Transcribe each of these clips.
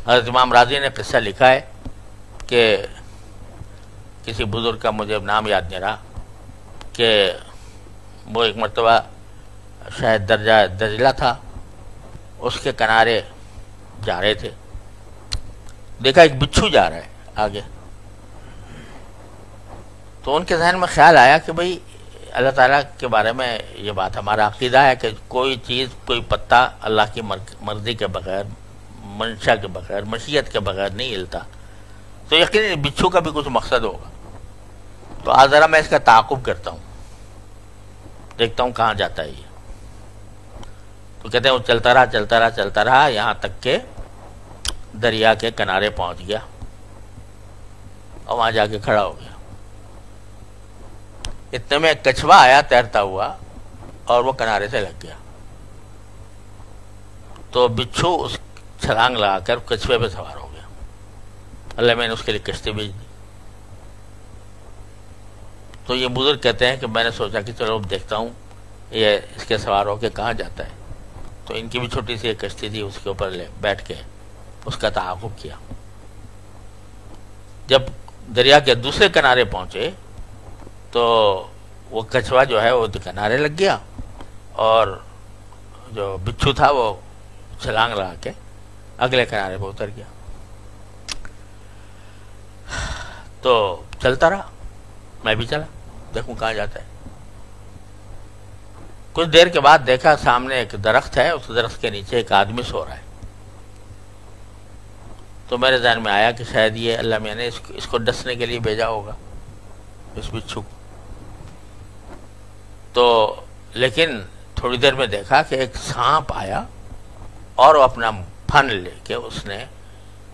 حضرت امام راضی نے قصہ لکھا ہے کہ کسی بزرگ کا مجھے نام یاد نہیں رہا کہ وہ ایک مرتبہ شاید درجہ دجلہ تھا، اس کے کنارے جا رہے تھے، دیکھا ایک بچھو جا رہا ہے آگے، تو ان کے ذہن میں خیال آیا کہ بھئی اللہ تعالیٰ کے بارے میں یہ بات ہمارا عقیدہ ہے کہ کوئی چیز، کوئی پتا اللہ کی مرضی کے بغیر، منشا کے بغیر، مشیت کے بغیر نہیں ہلتا، تو یقیناً بچھو کا بھی کچھ مقصد ہوگا، تو آج ذرا میں اس کا تعاقب کرتا ہوں، دیکھتا ہوں کہاں جاتا ہے یہ۔ تو کہتے ہیں وہ چلتا رہا یہاں تک کہ دریا کے کنارے پہنچ گیا اور وہاں جا کے کھڑا ہو گیا۔ اتنے میں ایک کچھوا آیا تیرتا ہوا اور وہ کنارے سے لگ گیا، تو بچھو اس چھلانگ لگا کر کچھوے پہ سوار ہو گیا۔ اللہ میں نے اس کے لیے کشتی بھیج دی۔ تو یہ بزرگ کہتے ہیں کہ میں نے سوچا کہ چلو دیکھتا ہوں یہ اس کے سوار ہو کے کہاں جاتا ہے، تو ان کی بھی چھوٹی سی ایک کشتی تھی، اس کے اوپر بیٹھ کے اس کا تعاقب کیا۔ جب دریا کے دوسرے کنارے پہنچے تو وہ کچھوا جو ہے وہ کنارے لگ گیا اور جو بچھو تھا وہ چھلانگ لگا کے اگلے کنارے پہ اتر گیا۔ تو چلتا رہا، میں بھی چلا دیکھوں کہاں جاتا ہے۔ کچھ دیر کے بعد دیکھا سامنے ایک درخت ہے، اس درخت کے نیچے ایک آدمی سو رہا ہے، تو میرے ذہن میں آیا کہ شاید یہ اللہ میاں نے اس کو ڈسنے کے لیے بھیجا ہوگا، اس بچھو کو۔ تو لیکن تھوڑی دیر میں دیکھا کہ ایک سانپ آیا اور وہ اپنا پھن لے کے اس نے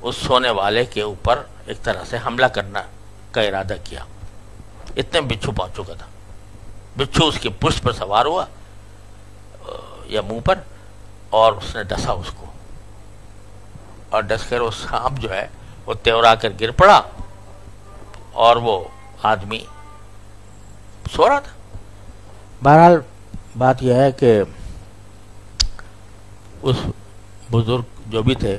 اس سونے والے کے اوپر ایک طرح سے حملہ کرنا کا ارادہ کیا۔ اتنے بچھو پہنچ چکا تھا، بچھو اس کی پشت پر سوار ہوا یا منہ پر، اور اس نے ڈسا اس کو، اور ڈس کر وہ سانپ جو ہے وہ تیورا کر گر پڑا اور وہ آدمی سو رہا تھا۔ بہرحال بات یہ ہے کہ اس بزرگ جو بھی تھے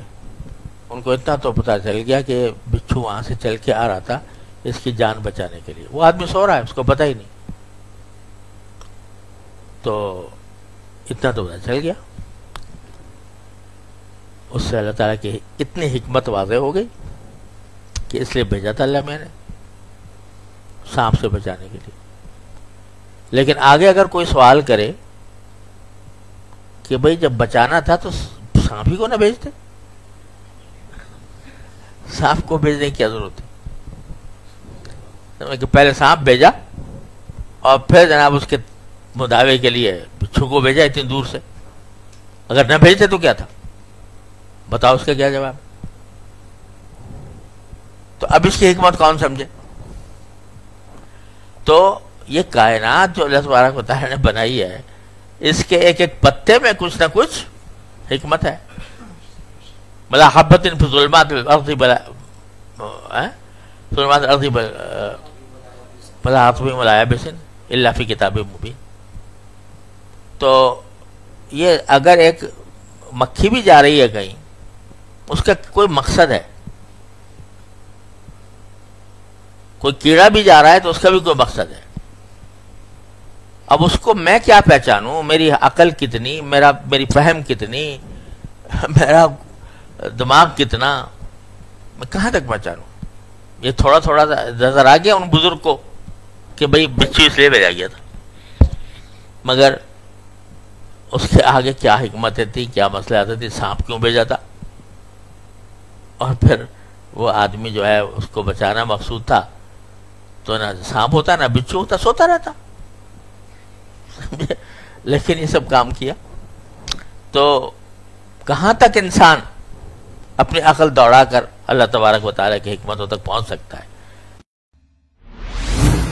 ان کو اتنا تو پتہ چل گیا کہ بچھو وہاں سے چل کے آ رہا تھا اس کی جان بچانے کے لیے، وہ آدمی سو رہا ہے اس کو پتہ ہی نہیں، تو اتنا تو پتہ چل گیا۔ اس سے اللہ تعالیٰ کی اتنی حکمت واضح ہو گئی کہ اس لیے بھیجا تھا اللہ میں نے سانپ سے بچانے کے لیے۔ لیکن آگے اگر کوئی سوال کرے کہ بھئی جب بچانا تھا تو سانپ ہی کو نہ بھیجتے، سانپ کو بھیجنے کی کیا ضرورت ہے کہ پہلے سانپ بھیجا اور پھر جناب اس کے مداوے کے لیے بچھو کو بھیجا اتنی دور سے؟ اگر نہ بھیجتے تو کیا تھا؟ بتاؤ اس کا کیا جواب؟ تو اب اس کی حکمت کون سمجھے؟ تو یہ کائنات جو اللہ تبارک و تعالیٰ نے بنائی ہے، اس کے ایک ایک پتے میں کچھ نہ کچھ حکمت ہے۔ بلا حبۃ فی ظلمات الارض بلا حطب ولا یابس الا فی کتاب مبین۔ تو یہ اگر ایک مکھی بھی جا رہی ہے کہیں، اس کا کوئی مقصد ہے، کوئی کیڑا بھی جا رہا ہے تو اس کا بھی کوئی مقصد ہے۔ اب اس کو میں کیا پہچانوں؟ میری عقل کتنی، میری فہم کتنی، میرا دماغ کتنا، میں کہاں تک پہچانوں؟ یہ تھوڑا تھوڑا نظر آ گیا ان بزرگ کو کہ بھئی بچھو اس لیے بھیجا گیا تھا، مگر اس کے آگے کیا حکمتیں تھی، کیا مسئلہ تھی، سانپ کیوں بھیجا تھا، اور پھر وہ آدمی جو ہے اس کو بچانا مقصود تھا، تو نہ سانپ ہوتا نہ بچھو ہوتا، سوتا رہتا۔ لیکن یہ سب کام کیا۔ تو کہاں تک انسان اپنی عقل دوڑا کر اللہ تبارک و تعالیٰ کی حکمتوں تک پہنچ سکتا ہے؟